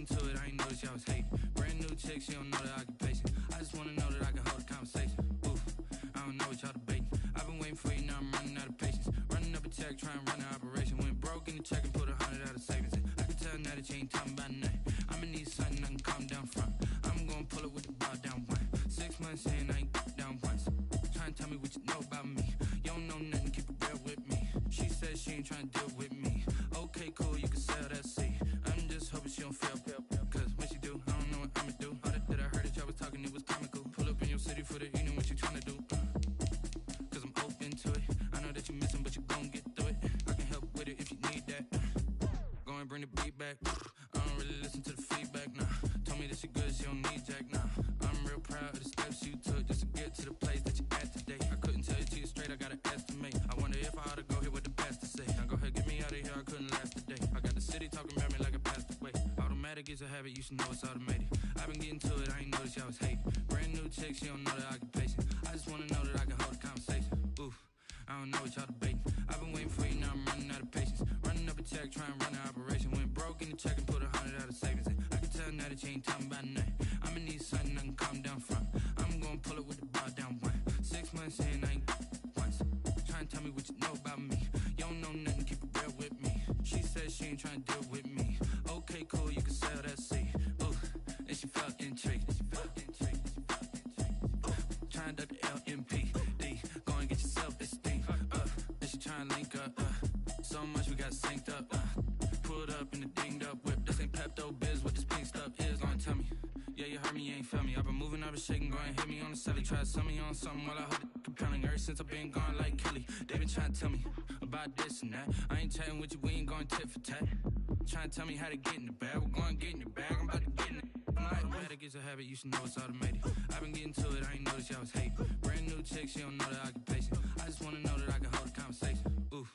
into it, I ain't noticed y'all was hating. Brand new chick, she don't know the occupation. I just wanna know that I can hold a conversation. Oof, I don't know what y'all debating. I've been waiting for you, now I'm running out of patience. Running up a check, trying to run an operation. Went broke in the check and put 100 out of savings in. I can tell now that you ain't talking about nothing. I'ma need something I can calm down from. I'm gonna pull it with the bar down one. 6 months in, I ain't down once. Trying to tell me what you know about me. You don't know nothing, keep it real with me. She says she ain't trying to deal with me. Okay, cool, you can sell that seed. I'm just hoping she don't fail. Cause when she do, I don't know what I'ma do. All that I heard that y'all was talking, it was comical. Pull up in your city for the evening, what you tryna do? Cause I'm open to it. I know that you missing, but you gon' get through it. I can help with it if you need that. Go and bring the beat back. I don't really listen to the feedback, nah. Told me that she good, she don't need jack, nah. I'm real proud of the steps you took just to get to the place that you at today. I couldn't tell you to you straight, I gotta estimate. I wonder if I ought to go here with the best to say. Now go ahead, get me out of here, I couldn't last today. I got the city talking about me like I passed away. Automatic is a habit, you should know it's automated. I've been getting to it, I ain't noticed y'all was hating. Brand new chick, she don't know the occupation. I just wanna know that I can hold a conversation. Oof, I don't know what y'all debating. I've been waiting for you, now I'm running out of patience. Running up a check, trying to run an operation. Went broke in the check and put 100 out of savings in. I can tell now that you ain't talking about nothing. I'ma need something I can calm down from. I'm gonna pull it with the bar down one. 6 months in, I ain't once. Trying to tell me what you know about me. You don't know nothing, keep it real with me. She says she ain't trying to deal with me. Okay, cool, you can sell that seed. Ooh, and she felt intrigued. Trying to duck the LMPD. Go and get your self-esteem. And she trying to link up. So much we got synced up. Pulled up in the dinged up whip. This ain't Pepto-Biz, what this pink stuff is. Long tell me. Yeah, you heard me, you ain't felt me. I've been moving, I've been shaking, go and hit me on the celly. Try to sell me on something while I hold it compelling. Ever since I've been gone like Kelly, they been trying to tell me about this and that. I ain't chatting with you, we ain't going tit for tat. Trying to tell me how to get in the bag. We're going to get in the bag, I'm about to get in it. Automatic is a habit, you should know it's automated. I've been getting to it, I ain't noticed y'all was hating. Brand new chick, she don't know the occupation. I just wanna know that I can hold a conversation. Oof,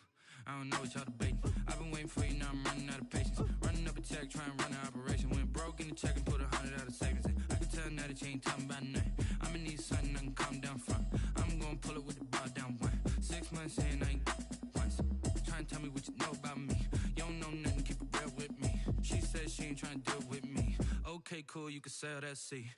I don't know what y'all debating. I've been waiting for you, now I'm running out of patience. Running up a check, trying to run an operation. Went broke in the check and put 100 out of savings in. I can tell now that you ain't talking about nothing. I'ma need something I can calm down from. I'm gonna pull it with the bar down one. 6 months in, I ain't once. Trying to tell me what you know about me. You don't know nothing, keep it real with me. She says she ain't trying to deal with me. Okay, cool, you can sell that seed.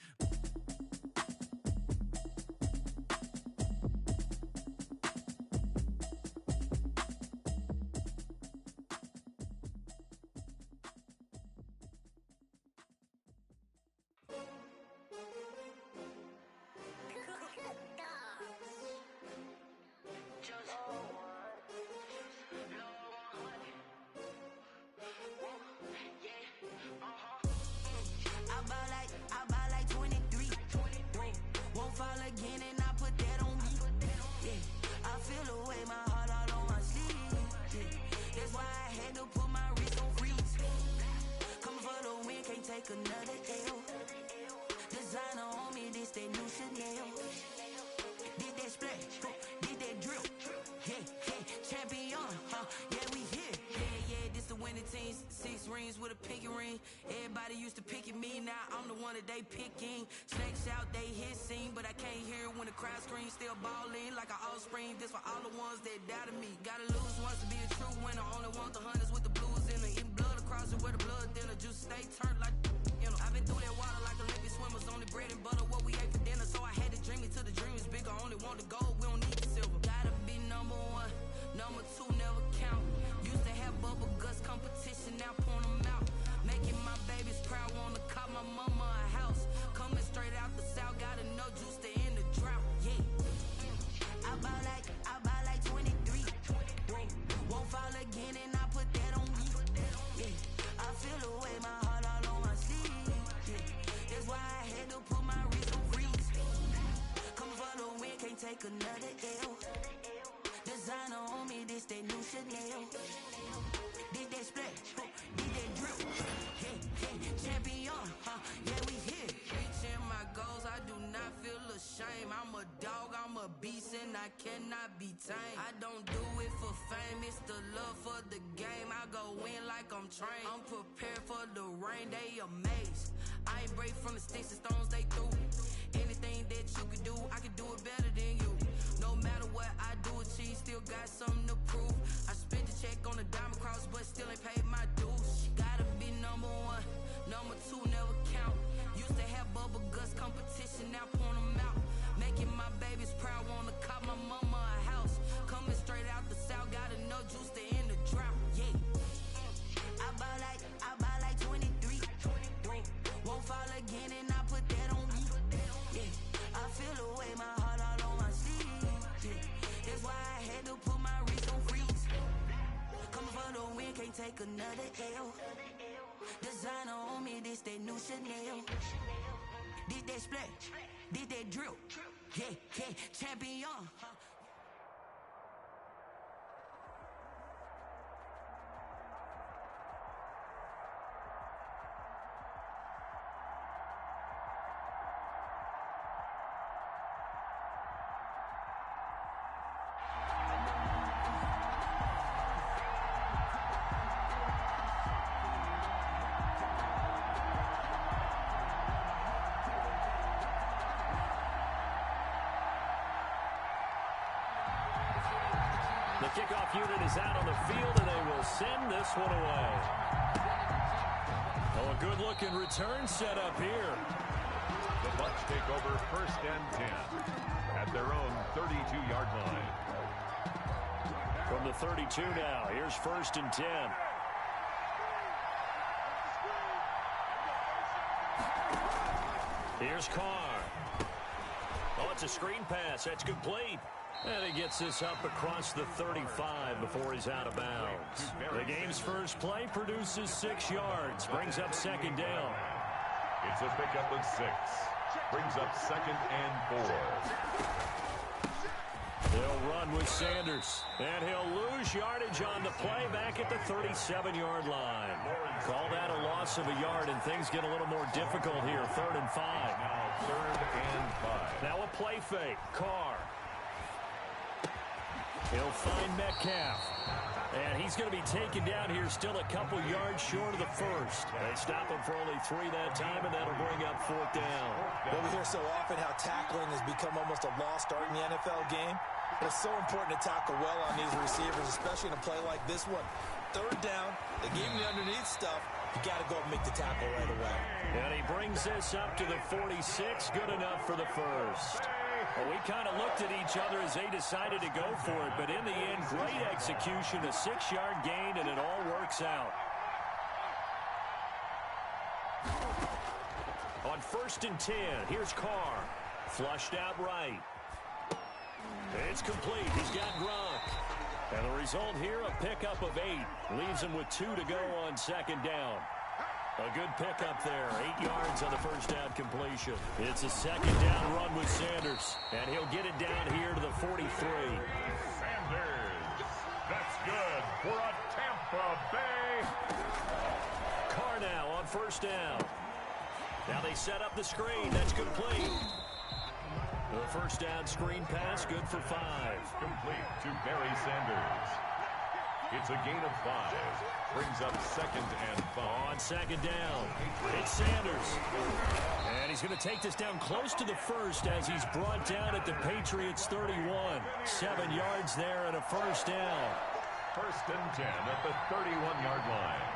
They picking snakes out, they hissing, but I can't hear it when the crowd screams. Still balling like an offspring. This for all the ones that doubted me. Gotta lose once to be a true winner. Only want the hunters with the blues in it. Eating blood across it where the blood thinner. Juice stay turned like you know. I've been through that water like Olympic swimmers. Only bread and butter what we ate for dinner. So I had to dream it till the dream is bigger. Only want the gold, we don't need the silver. Gotta be number one, number two never count. Used to have bubble guts competition, now point them out. Making my babies proud, wanna cop my mama a house. Coming straight out the south, gotta know juice to end the drought, yeah. I buy like 23. Won't fall again and I put that on me, yeah. I feel the way, my heart all on my sleeve, yeah. That's why I had to put my wrist on freeze. Come for the win, can't take another L. Designer on me, this that new Chanel. Did that splash, did that drip. Hey, champion, yeah, we here. Reaching my goals, I do not feel ashamed. I'm a dog, I'm a beast, and I cannot be tamed. I don't do it for fame, it's the love for the game. I go in like I'm trained. I'm prepared for the rain, they amazed. I ain't break from the sticks and stones they threw. Anything that you could do, I could do it better than you. No matter what I do, achieve, still got something to prove. I spent the check on the diamond cross, but still ain't paid my dues. Gotta be number one, number two take another L. Designer on me, this that new Chanel. This that splash, this that drill. Yeah, yeah, champion. The kickoff unit is out on the field, and they will send this one away. Oh, a good-looking return set up here. The Bucs take over 1st and 10 at their own 32-yard line. From the 32 now, here's 1st and 10. Here's Carr. Oh, it's a screen pass. That's complete. And he gets this up across the 35 before he's out of bounds. The game's first play produces 6 yards. Brings up 2nd down. It's a pickup of 6. Brings up 2nd and 4. They'll run with Sanders. And he'll lose yardage on the play back at the 37-yard line. Call that a loss of a yard, and things get a little more difficult here. 3rd and 5. Now 3rd and 5. Now a play fake. Carr. He'll find Metcalf. And he's going to be taken down here still a couple yards short of the first. They stop him for only 3 that time, and that'll bring up 4th down. Well, we hear so often how tackling has become almost a lost art in the NFL game. But it's so important to tackle well on these receivers, especially in a play like this one. 3rd down, they gave him the underneath stuff. You got to go and make the tackle right away. And he brings this up to the 46. Good enough for the first. Well, we kind of looked at each other as they decided to go for it, but in the end, great execution, a 6-yard gain, and it all works out. On 1st and 10, here's Carr. Flushed out right. It's complete. He's got Gronk. And the result here, a pickup of 8. Leaves him with 2 to go on 2nd down. A good pickup there. 8 yards on the first down completion. It's a 2nd down run with Sanders. And he'll get it down here to the 43. Sanders. That's good for a Tampa Bay. Carr now on 1st down. Now they set up the screen. That's complete. The 1st down screen pass, good for 5. Complete to Barry Sanders. It's a gain of 5. Brings up 2nd and 5. On 2nd down, it's Sanders. And he's going to take this down close to the first as he's brought down at the Patriots' 31. 7 yards there and a 1st down. 1st and 10 at the 31-yard line.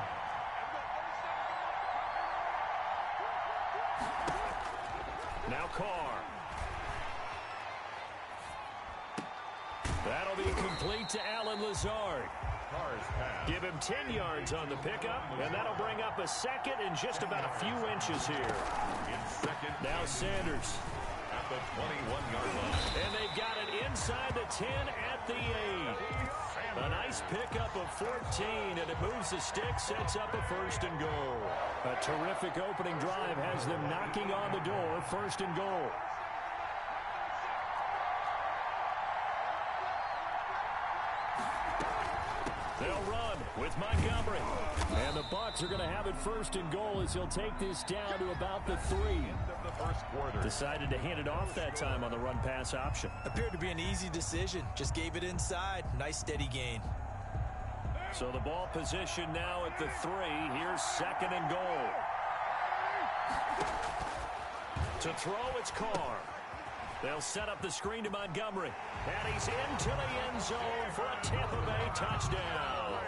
Now Carr. That'll be complete to Allen Lazard. Give him 10 yards on the pickup, and that'll bring up a 2nd and just about a few inches here. In 2nd. Now Sanders. At the 21-yard line. And they've got it inside the 10 at the 8. A nice pickup of 14, and it moves the stick, sets up a 1st and goal. A terrific opening drive has them knocking on the door, 1st and goal. They'll run with Montgomery. And the Bucs are going to have it 1st and goal as he'll take this down to about the 3. The first quarter. Decided to hand it off that time on the run-pass option. Appeared to be an easy decision. Just gave it inside. Nice steady gain. So the ball position now at the 3. Here's 2nd and goal. To throw, it's Carr. They'll set up the screen to Montgomery. And he's into the end zone for a Tampa Bay touchdown.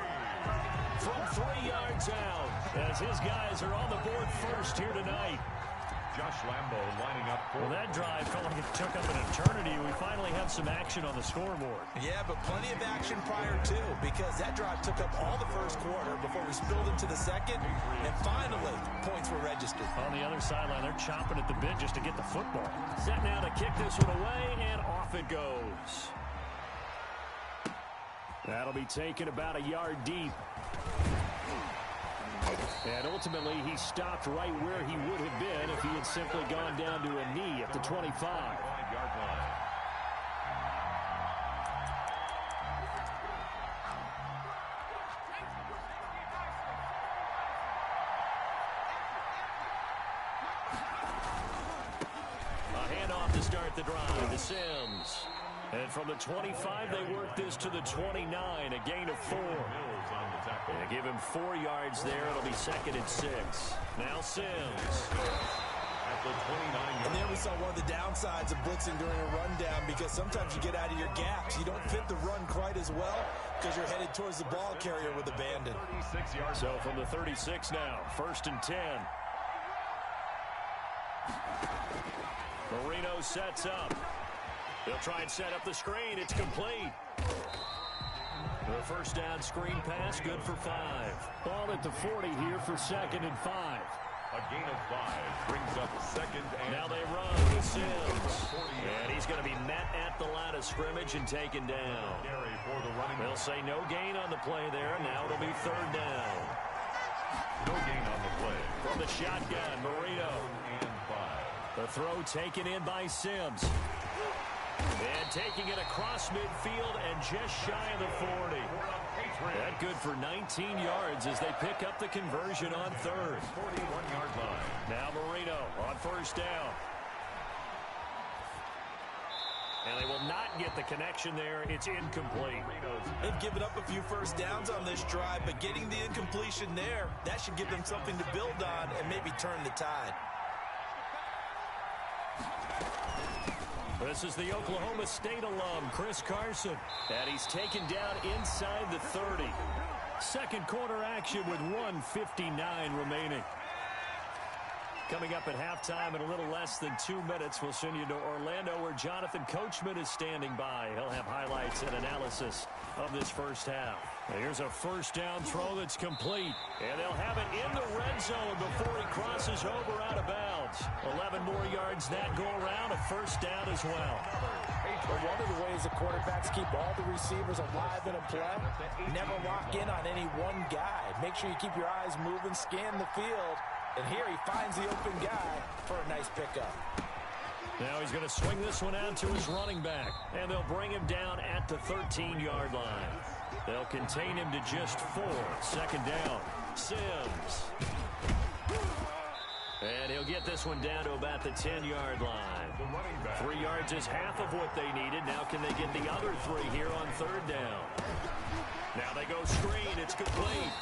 From 3 yards out, as his guys are on the board first here tonight. Josh Lambo lining up for... Well, that drive felt like it took up an eternity. We finally have some action on the scoreboard. Yeah, but plenty of action prior to, because that drive took up all the first quarter before we spilled into the second, and finally, points were registered. On the other sideline, they're chomping at the bit just to get the football. Set now to kick this one away, and off it goes. That'll be taken about a yard deep. And ultimately, he stopped right where he would have been if he had simply gone down to a knee at the 25. 5-yard line. A handoff to start the drive to Sims. And from the 25, they work this to the 29, a gain of 4. They give him 4 yards there. It'll be 2nd and 6. Now Sims. At the 29. And there we saw one of the downsides of blitzing during a rundown, because sometimes you get out of your gaps. You don't fit the run quite as well because you're headed towards the ball carrier with abandon. 36 yards. So from the 36 now, 1st and 10. Marino sets up. They'll try and set up the screen. It's complete. The first down screen pass, good for 5. Ball at the 40 here for 2nd and 5. A gain of 5 brings up 2nd and... Now they run with Sims. And he's going to be met at the line of scrimmage and taken down. They'll say no gain on the play there. Now it'll be 3rd down. No gain on the play. From the shotgun, Marino. And 5. The throw taken in by Sims. And taking it across midfield and just shy of the 40. That good for 19 yards as they pick up the conversion on 3rd. 41-yard line. Now Marino on 1st down. And they will not get the connection there. It's incomplete. They've given up a few first downs on this drive, but getting the incompletion there, that should give them something to build on and maybe turn the tide. This is the Oklahoma State alum, Chris Carson. And he's taken down inside the 30. Second quarter action with 1:59 remaining. Coming up at halftime in a little less than 2 minutes, we'll send you to Orlando where Jonathan Coachman is standing by. He'll have highlights and analysis of this first half. Here's a first down throw that's complete. And they'll have it in the red zone before he crosses over out of bounds. 11 more yards that go around, a first down as well. But one of the ways the quarterbacks keep all the receivers alive in a play, never lock in on any one guy. Make sure you keep your eyes moving, scan the field. And here he finds the open guy for a nice pickup. Now he's going to swing this one out to his running back. And they'll bring him down at the 13-yard line. They'll contain him to just 4. Second down. Sims. And he'll get this one down to about the 10-yard line. 3 yards is half of what they needed. Now can they get the other 3 here on 3rd down? Now they go screen. It's complete.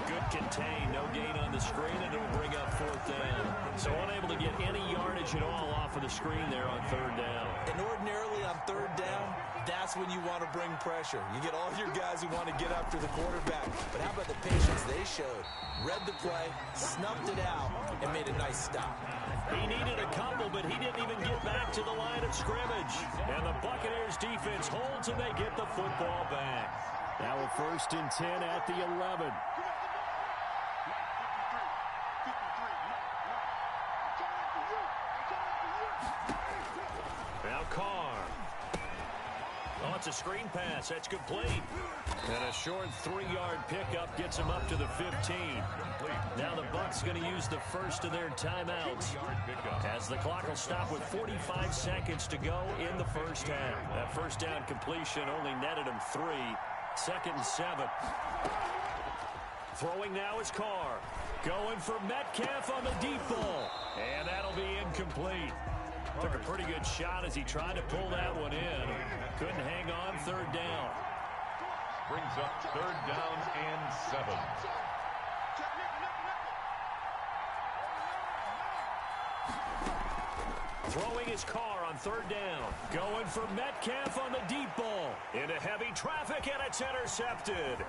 Good contain, no gain on the screen, and it'll bring up 4th down. So unable to get any yardage at all off of the screen there on 3rd down. And ordinarily on 3rd down, that's when you want to bring pressure. You get all your guys who want to get after the quarterback. But how about the patience they showed? Read the play, snuffed it out, and made a nice stop. He needed a couple, but he didn't even get back to the line of scrimmage. And the Buccaneers defense holds and they get the football back. Now a 1st and 10 at the 11. Now Carr. Oh, it's a screen pass. That's complete. And a short 3-yard pickup gets him up to the 15. Now the Bucs going to use the first of their timeouts as the clock will stop with 45 seconds to go in the first half. That first down completion only netted him 3. 2nd and 7. Throwing now is Carr. Going for Metcalf on the deep ball. And that'll be incomplete. Took a pretty good shot as he tried to pull that one in. Couldn't hang on 3rd down. Brings up 3rd down and 7. Throwing his Carr on 3rd down. Going for Metcalf on the deep ball. Into heavy traffic, and it's intercepted.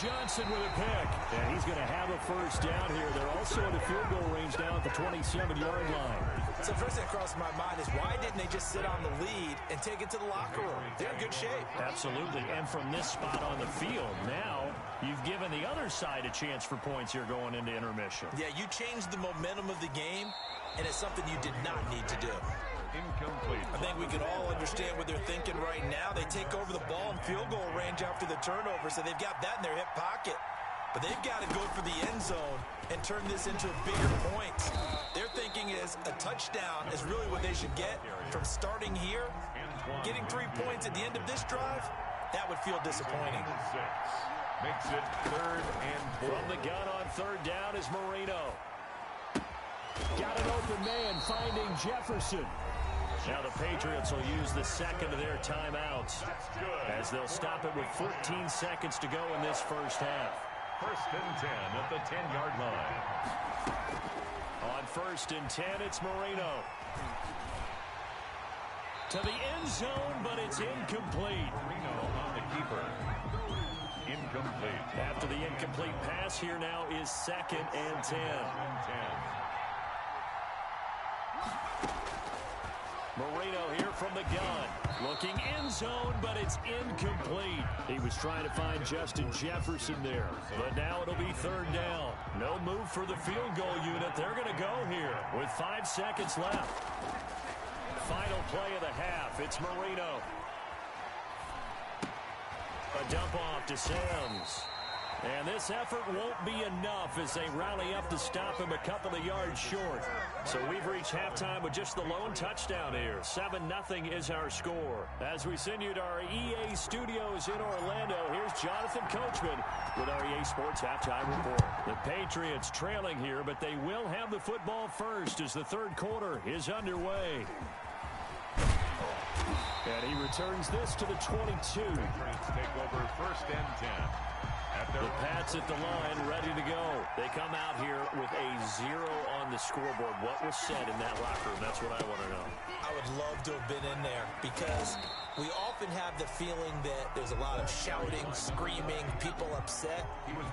Johnson with a pick. And he's going to have a first down here. They're also in the field goal range down at the 27-yard line. So first thing that crossed my mind is why didn't they just sit on the lead and take it to the locker room? They're in good shape. Absolutely. And from this spot on the field, now you've given the other side a chance for points here going into intermission. Yeah, you changed the momentum of the game, and it's something you did not need to do. Incomplete. I think we can all understand what they're thinking right now. They take over the ball in field goal range after the turnover, so they've got that in their hip pocket. but they've got to go for the end zone and turn this into bigger points. Their thinking is a touchdown is really what they should get from starting here. Getting 3 points at the end of this drive, that would feel disappointing. Makes it 3rd and 4. From the gun on 3rd down is Marino. Got an open man finding Jefferson. Now the Patriots will use the second of their timeouts as they'll stop it with 14 seconds to go in this first half. 1st and 10 at the 10-yard line. On 1st and 10, it's Marino. To the end zone, but it's incomplete. Marino on the keeper. Incomplete. After the incomplete pass, here now is 2nd and 10. Marino here from the gun. Looking end zone, but it's incomplete. He was trying to find Justin Jefferson there. But now it'll be 3rd down. No move for the field goal unit. They're going to go here with 5 seconds left. Final play of the half. It's Marino. A dump off to Sims. And this effort won't be enough as they rally up to stop him a couple of yards short. So we've reached halftime with just the lone touchdown here. 7-0 is our score. As we send you to our EA studios in Orlando, here's Jonathan Coachman with our EA Sports Halftime Report. The Patriots trailing here, but they will have the football first as the 3rd quarter is underway. And he returns this to the 22. Patriots take over 1st and 10. The Pats at the line, ready to go. They come out here with a 0 on the scoreboard. What was said in that locker room? That's what I want to know. I would love to have been in there because we often have the feeling that there's a lot of shouting, screaming, people upset.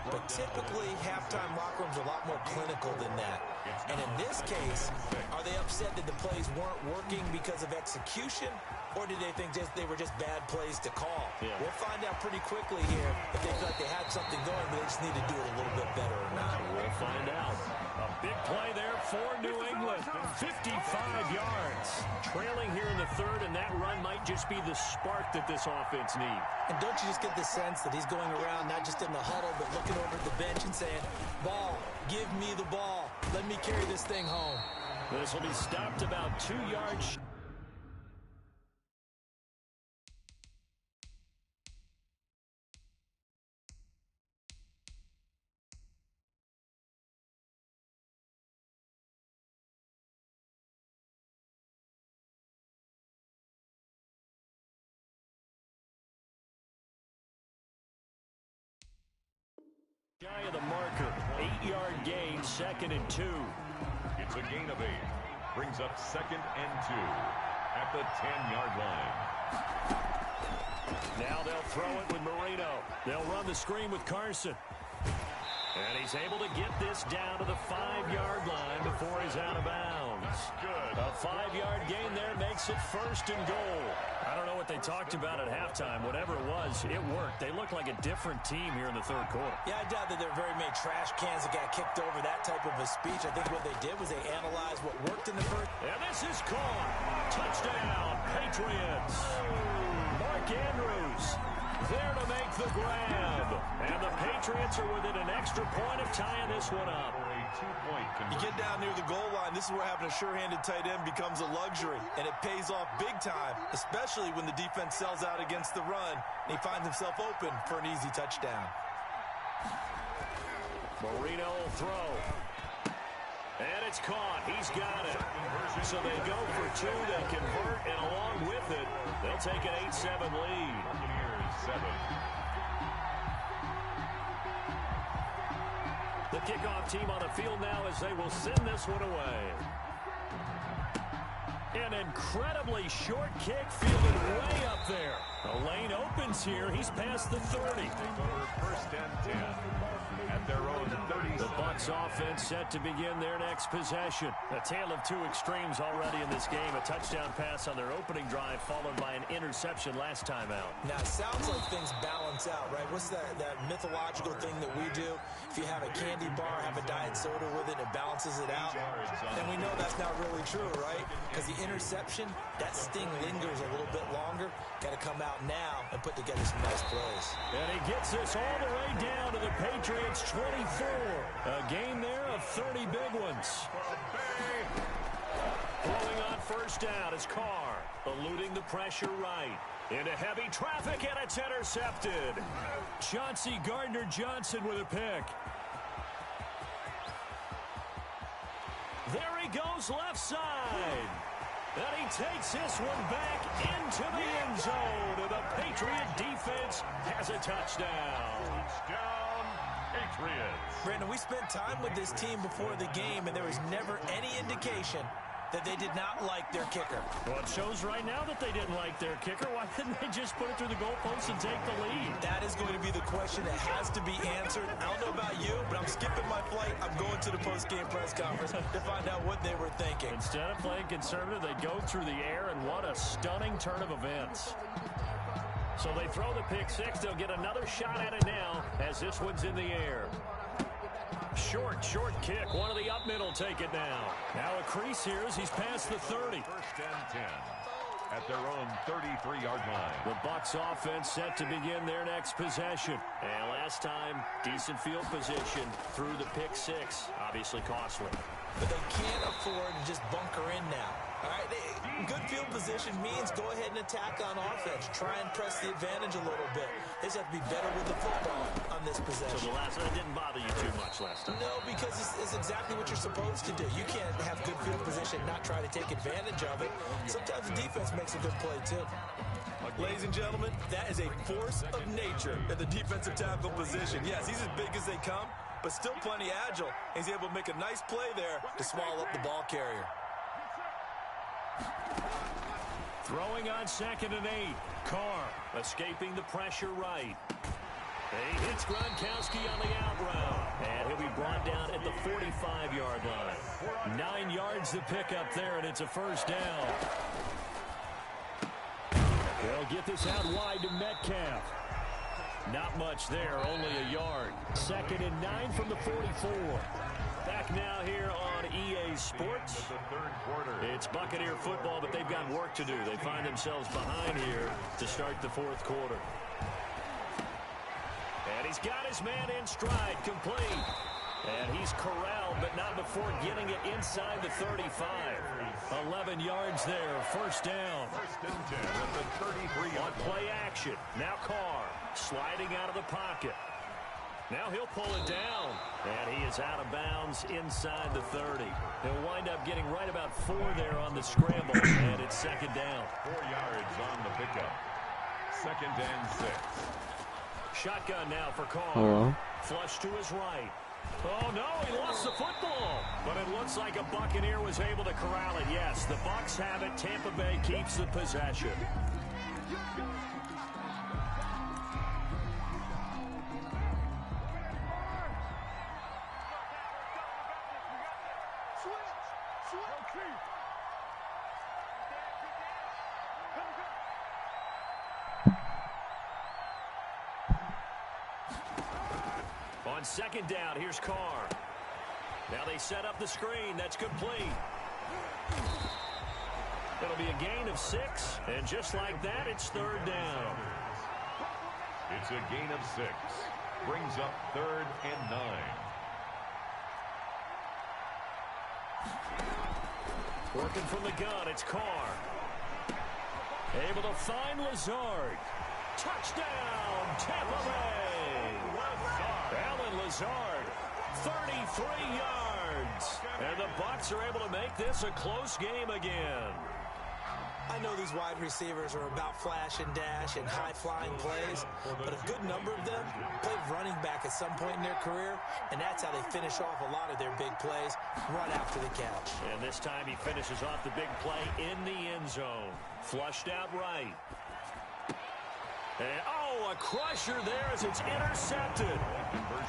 But typically, halftime locker rooms are a lot more clinical than that. And in this case, are they upset that the plays weren't working because of execution? Or did they think they were just bad plays to call? Yeah. We'll find out pretty quickly here if they feel like they had something going, but they just need to do it a little bit better or not. We'll find out. A big play there for New England. 55 yards. Trailing here in the 3rd, and that run might just be the spark that this offense needs. And don't you just get the sense that he's going around not just in the huddle, but looking over at the bench and saying, ball, give me the ball. Let me carry this thing home. This will be stopped about 2 yards. Shy of the marker. 8-yard gain, 2nd and 2. It's a gain of 8. Brings up 2nd and 2 at the 10-yard line. Now they'll throw it with Marino. They'll run the screen with Carson. And he's able to get this down to the 5-yard line before he's out of bounds. Good. A 5-yard gain there makes it 1st and goal. I don't know what they talked about at halftime. Whatever it was, it worked. They look like a different team here in the 3rd quarter. Yeah, I doubt that there are very many trash cans that got kicked over that type of a speech. I think what they did was they analyzed what worked in the 1st. And this is caught. Touchdown, Patriots. Mark Andrews there to make the grab. And the Patriots are within an extra point of tying this one up. You get down near the goal line, this is where having a sure-handed tight end becomes a luxury, and it pays off big time, especially when the defense sells out against the run, and he finds himself open for an easy touchdown. Marino will throw. And it's caught. He's got it. So they go for 2. They convert, and along with it, they'll take an 8-7 lead. 7. The kickoff team on the field now as they will send this one away. An incredibly short kick fielded way up there. The lane opens here. He's past the 30. Take over 1st and 10 at their own 30. The Bucs offense set to begin their next possession. A tale of 2 extremes already in this game. A touchdown pass on their opening drive followed by an interception last time out. Now, it sounds like things balance out, right? What's that mythological thing that we do? if you have a candy bar, have a diet soda with it, it balances it out. And we know that's not really true, right? Because the interception, that sting lingers a little bit longer. Got to come out now and put together some nice plays. And he gets this all the way down to the Patriots' 24. A game there of 30 big ones. Throwing on first down is Carr, eluding the pressure right. Into heavy traffic, and it's intercepted. Chauncey Gardner-Johnson with a pick. There he goes left side. And he takes this one back into the end zone. And the Patriot defense has a touchdown. Touchdown, Patriots. Brandon, we spent time with this team before the game, and there was never any indication that they did not like their kicker. Well, it shows right now that they didn't like their kicker. Why didn't they just put it through the goalpost and take the lead? That is going to be the question that has to be answered. I don't know about you, but I'm skipping my flight. I'm going to the post-game press conference to find out what they were thinking. Instead of playing conservative, they go through the air, and what a stunning turn of events. So they throw the pick six. They'll get another shot at it now as this one's in the air. Short kick. One of the up middle take it now. Now a crease here as he's past the 30. First and 10 at their own 33-yard line. The Bucs offense set to begin their next possession. And last time, decent field position through the pick six. Obviously costly. But they can't afford to just bunker in now. All right, good field position means go ahead and attack on offense. Try and press the advantage a little bit. They just have to be better with the football on this possession. So the last one didn't bother you too much last time? No, because it's exactly what you're supposed to do. You can't have good field position and not try to take advantage of it. Sometimes the defense makes a good play, too. Ladies and gentlemen, that is a force of nature at the defensive tackle position. Yes, he's as big as they come, but still plenty agile. He's able to make a nice play there to swallow up the ball carrier. Throwing on 2nd and 8. Carr escaping the pressure right. He hits Gronkowski on the out route. And he'll be brought down at the 45-yard line. 9 yards to pick up there, and it's a first down. They'll get this out wide to Metcalf. Not much there, only a yard. 2nd and 9 from the 44. Back now here on EA Sports. It's Buccaneer football, but they've got work to do. They find themselves behind here to start the 4th quarter. And he's got his man in stride, complete. And he's corralled, but not before getting it inside the 35. 11 yards there, first down. First and 10 at the 33. On play action. Now Carr sliding out of the pocket. Now he'll pull it down. And he is out of bounds inside the 30. He'll wind up getting right about 4 there on the scramble. And it's 2nd down. 4 yards on the pickup. 2nd and 6. Shotgun now for Carr. Hello? Flush to his right. Oh, no, he lost the football. But it looks like a Buccaneer was able to corral it. Yes, the Bucs have it. Tampa Bay keeps the possession. On 2nd down, here's Carr. Now they set up the screen. That's complete. It'll be a gain of 6. And just like that, it's 3rd down. It's a gain of 6. Brings up 3rd and 9. Working from the gun, it's Carr. Able to find Lazard. Touchdown, Tampa Bay. Alan Lazard, 33 yards. And the Bucs are able to make this a close game again. I know these wide receivers are about flash and dash and high-flying plays, but a good number of them played running back at some point in their career, and that's how they finish off a lot of their big plays, run after the catch. And this time he finishes off the big play in the end zone. Flushed out right. And, a crusher there as it's intercepted.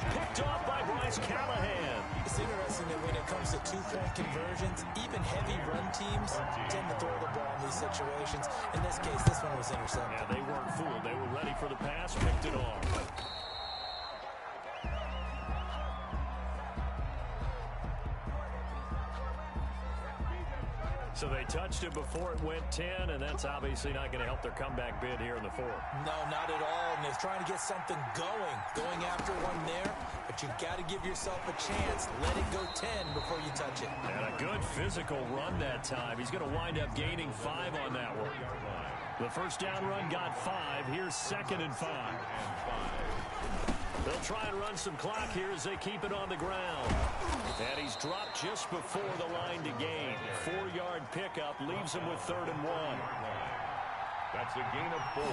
Picked off by Bryce Callahan. It's interesting that when it comes to two-point conversions, even heavy run teams tend to throw the ball in these situations. In this case, this one was intercepted. Yeah, they weren't fooled. They were ready for the pass, picked it off. So they touched it before it went 10, and that's obviously not going to help their comeback bid here in the fourth. No, not at all. And they're trying to get something going after one there. But you've got to give yourself a chance. Let it go 10 before you touch it. And a good physical run that time. He's going to wind up gaining 5 on that one. The first down run got 5. Here's 2nd and 5. They'll try and run some clock here as they keep it on the ground. And he's dropped just before the line to gain. 4-yard pickup leaves him with 3rd and 1. That's a gain of 4.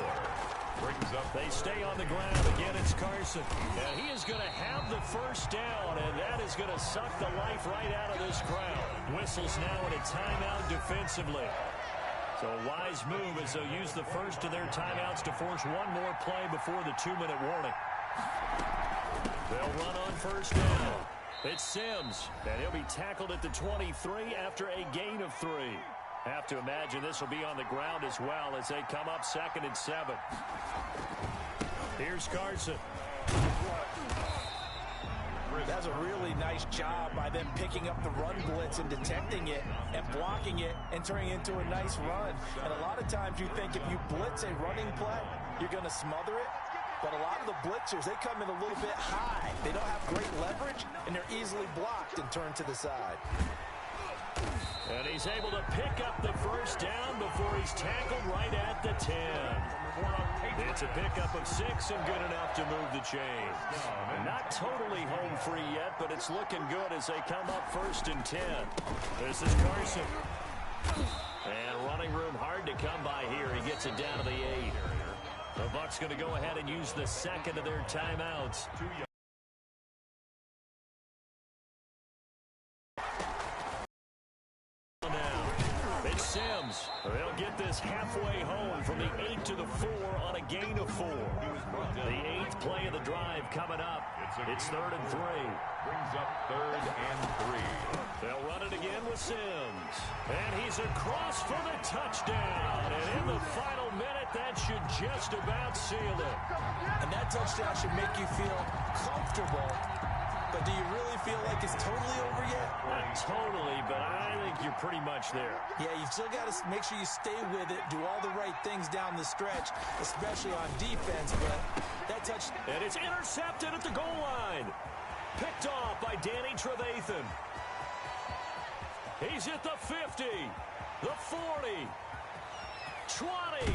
Brings up. They stay on the ground. Again, it's Carson. And he is going to have the first down, and that is going to suck the life right out of this crowd. Whistles now in a timeout defensively. So a wise move as they'll use the first of their timeouts to force one more play before the 2-minute warning. They'll run on first down. It's Sims, and he'll be tackled at the 23 after a gain of 3. Have to imagine this will be on the ground as well as they come up 2nd and 7. Here's Carson. That's a really nice job by them picking up the run blitz and detecting it and blocking it and turning it into a nice run. And a lot of times you think if you blitz a running play, you're going to smother it. But a lot of the blitzers, they come in a little bit high. They don't have great leverage, and they're easily blocked and turned to the side. And he's able to pick up the first down before he's tackled right at the 10. It's a pickup of 6 and good enough to move the chains. Not totally home free yet, but it's looking good as they come up 1st and 10. This is Carson. And running room hard to come by here. He gets it down to the 8. The Bucs going to go ahead and use the 2nd of their timeouts. It's Sims. They'll get this halfway home from the 8 to the 4 on a gain of 4. The 8th play of the drive coming up. It's 3rd and 3. Brings up 3rd and 3. They'll run it again with Sims. And he's across for the touchdown. And in the final minute, that should just about seal it. And that touchdown should make you feel comfortable. But do you really feel like it's totally over yet? Not totally, but I think you're pretty much there. Yeah, you've still got to make sure you stay with it, do all the right things down the stretch, especially on defense. But that touch... And it's intercepted at the goal line. Picked off by Danny Trevathan. He's at the 50, the 40, 20.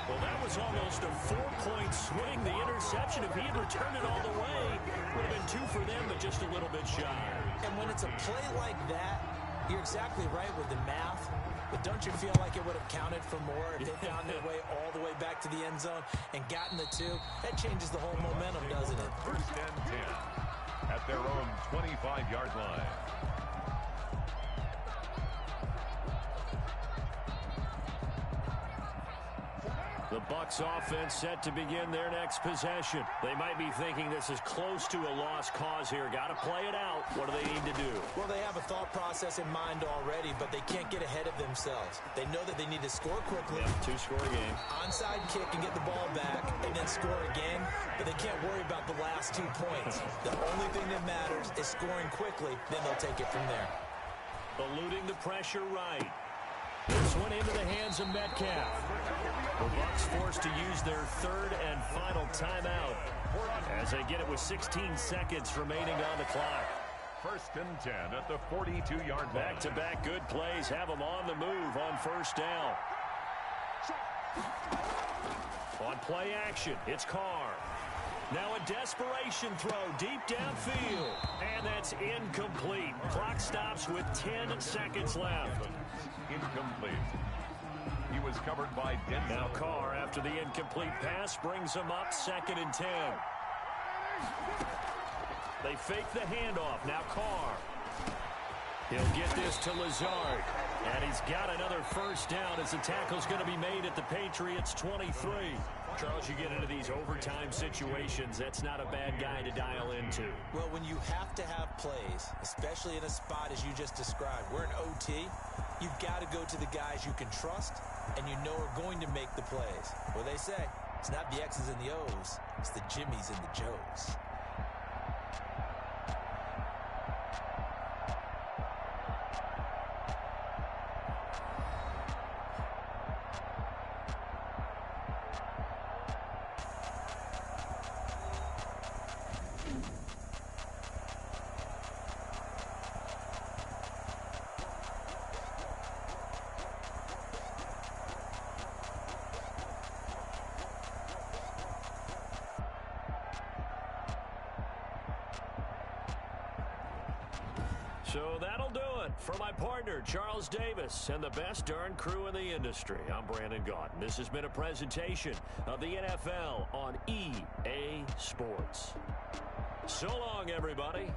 Well, that was almost a 4-point swing. The interception, if he had returned it all the way, would have been 2 for them, but just a little bit shy. And when it's a play like that, you're exactly right with the math. But don't you feel like it would have counted for more if they found their way all the way back to the end zone and gotten the 2? That changes the whole momentum, doesn't it? 1st and 10 at their own 25-yard line. The Bucs offense set to begin their next possession. They might be thinking this is close to a lost cause here. Got to play it out. What do they need to do? Well, they have a thought process in mind already, but they can't get ahead of themselves. They know that they need to score quickly. Yep, 2-score game. Onside kick and get the ball back and then score again, but they can't worry about the last 2 points. The only thing that matters is scoring quickly, then they'll take it from there. Eluding the pressure right. This one into the hands of Metcalf. The Bucs forced to use their 3rd and final timeout as they get it with 16 seconds remaining on the clock. 1st and 10 at the 42-yard line. Back-to-back good plays have them on the move on 1st down. On play action, it's Carr. Now a desperation throw deep downfield. And that's incomplete. Clock stops with 10 seconds left. Incomplete. He was covered by Denzel. Now Carr, after the incomplete pass, brings him up 2nd and 10. They fake the handoff. Now Carr. He'll get this to Lazard. And he's got another first down as the tackle's going to be made at the Patriots 23. Charles, you get into these overtime situations, that's not a bad guy to dial into. Well, when you have to have plays, especially in a spot as you just described, we're in OT, you've got to go to the guys you can trust and you know are going to make the plays. Well, they say, it's not the X's and the O's, it's the Jimmies and the Joes. So that'll do it. For my partner, Charles Davis, and the best darn crew in the industry, I'm Brandon Gaudin. This has been a presentation of the NFL on EA Sports. So long, everybody.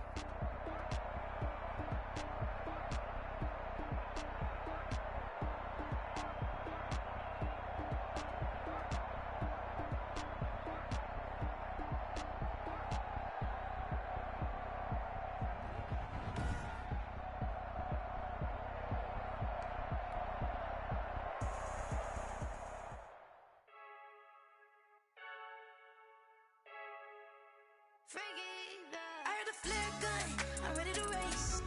I heard the flare gun, I'm ready to race.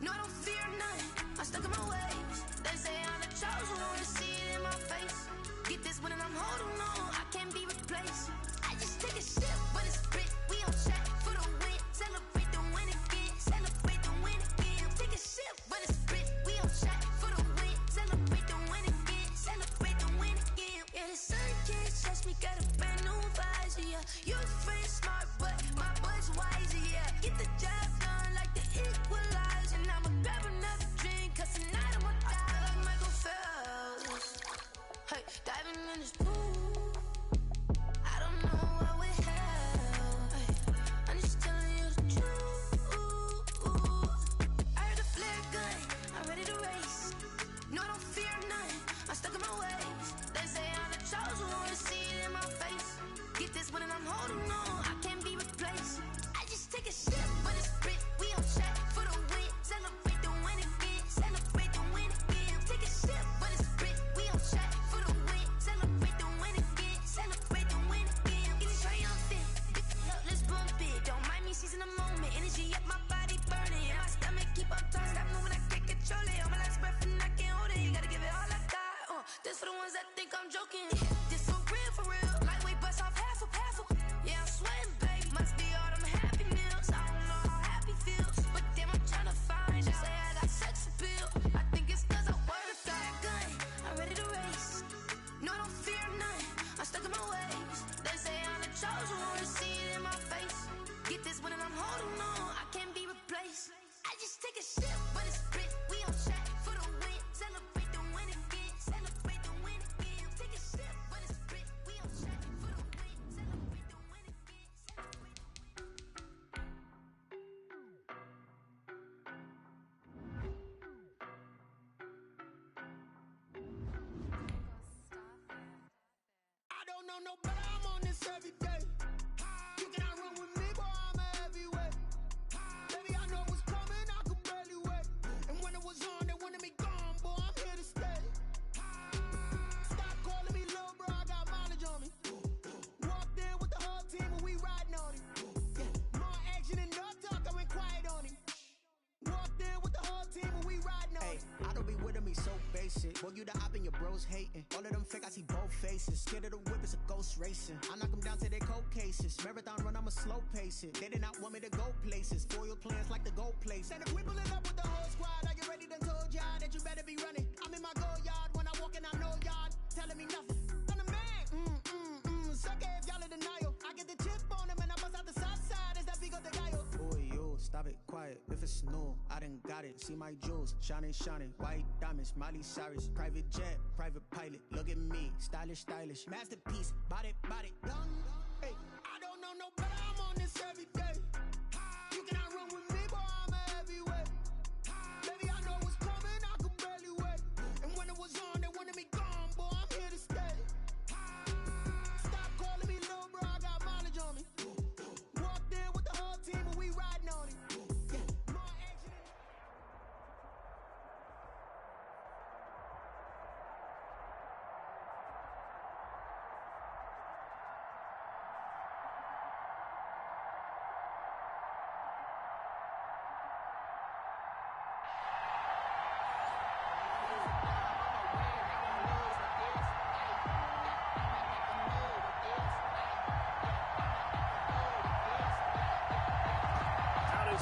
No, I don't fear none, I'm stuck in my ways. They say I'm the chosen one, see it in my face. Get this one and I'm holding on, I can't be replaced. I just take a sip, but it's spit, we on track for the win. Celebrate the win again, celebrate the win again. Take a sip, but it's spit, we on track for the win. Celebrate the win again, celebrate the win again. Yeah, the sun can't touch me, got a brand new visor, yeah. Your friend's smart, but my boy's wiser, yeah. Get the job done like the equalizer. And I'ma grab another drink, cause tonight I'ma die like Michael Phelps. Hey, diving in this pool, I don't know what we have. Hey, I'm just telling you the truth. I heard a flare gun, I'm ready to race. No, I don't fear none, I'm stuck in my ways. They say I'm the chosen one, see it in my face. Get this one and I'm holding on, I can't be replaced. I just take a sip, but it's spit, we on track for the win. Celebrate the win again, celebrate the win again. Take a sip, but it's spit, we on track for the win. Celebrate the win again, celebrate the win again. Get it triumphant, look, let's bump it. Don't mind me seizing the moment, energy up my body burning. And my stomach keep up tight, stop moving, I can't control it. On my last breath and I can't hold it, you gotta give it all I got. This for the ones that think I'm joking. This for real, lightweight bust off half a. Yeah, I'm sweating, babe, must be all them happy meals. I don't know how happy feels, but damn, I'm tryna find you. Say I got sex appeal, I think it's cause I wear a fire gun. I'm ready to race, no, I don't fear none, I'm stuck in my ways. They say I'm the chosen one, see it in my face. Get this one and I'm holding on, I can't be replaced. I just take a sip, but it's spit, we on track for the win. Celebrate the win again, celebrate the win again. Take a sip, but it's spit, we on track for the win. Celebrate the win again, celebrate the win. I don't know no better, I'm on this every day. You cannot run with me, boy, I'm a heavyweight. Baby, I know what's coming, I could barely wait. And when it was on, they wanted me gone, boy, I'm here to stay. Stop calling me little bro, I got mileage on me. Walked in with the whole team and we riding on him. Yeah, more action and no talk, I went quiet on him. Walked in with the whole team and we riding on him. I don't be with him, he's so basic. Boy, you the op and your bros hating. All of them fake, I see both faces. Scared of the whip, it's a ghost racing. I knock them down to their cold cases. Marathon run, I'ma slow pace it. They did not want me to go places. Foil plans like the gold place. And if we pulling up with the whole squad, are you ready? Done told y'all that you better be running. I'm in my go yard, when I walk in, I know y'all telling me nothing. I'm the man, suck it if y'all in denial. I get the chip on him and I bust out the south side, it's that Vigo de Gallo. Boy, yo, stop it, quiet. If it's no, I done got it. See my jewels, shining, shining. White diamonds, Miley Cyrus. Private jet, private pilot. Look at me, stylish, stylish. Masterpiece, body, body, done. Hey, I don't know no better, I'm on this every day. You cannot run with me, boy, I'm a heavyweight. Baby, I know what's coming, I could barely wait. And when it was on, they wanted me gone, boy, I'm here to stay. Stop calling me little bro, I got mileage on me. Walked in with the whole team and we riding on him. Yeah, more action and